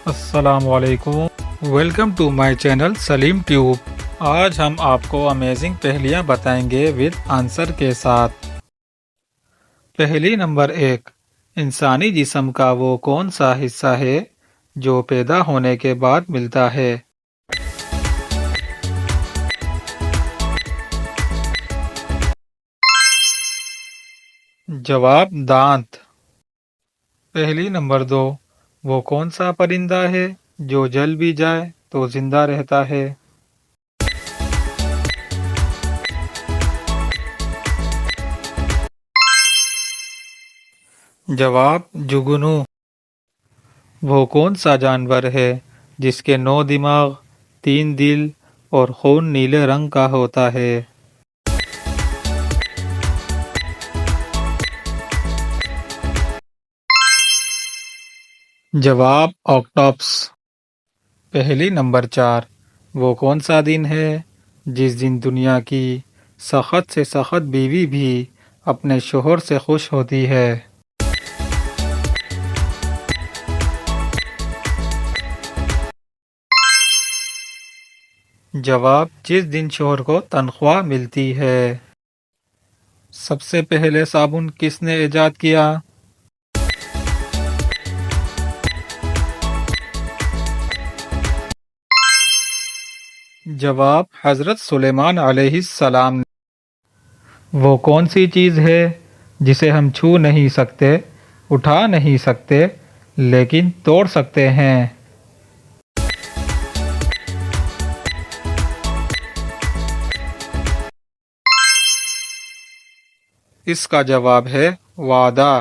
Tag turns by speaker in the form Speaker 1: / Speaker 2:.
Speaker 1: السلام علیکم، welcome to my channel Saleem tube. آج ہم آپ کو امیزنگ پہلیاں بتائیں گے ود آنسر کے ساتھ۔ پہلی نمبر 1، انسانی جسم کا وہ کون سا حصہ ہے جو پیدا ہونے کے بعد ملتا ہے؟ جواب دانت۔ پہلی نمبر 2، وہ کون سا پرندہ ہے جو جل بھی جائے تو زندہ رہتا ہے؟ جواب جگنو۔ وہ کون سا جانور ہے جس کے 9 دماغ، 3 دل اور خون نیلے رنگ کا ہوتا ہے؟ جواب آکٹوپس۔ پہلی نمبر 4، وہ کون سا دن ہے جس دن دنیا کی سخت سے سخت بیوی بھی اپنے شوہر سے خوش ہوتی ہے؟ جواب جس دن شوہر کو تنخواہ ملتی ہے۔ سب سے پہلے صابن کس نے ایجاد کیا؟ جواب حضرت سلیمان علیہ السلام نے۔ وہ کون سی چیز ہے جسے ہم چھو نہیں سکتے، اٹھا نہیں سکتے، لیکن توڑ سکتے ہیں؟ اس کا جواب ہے وعدہ۔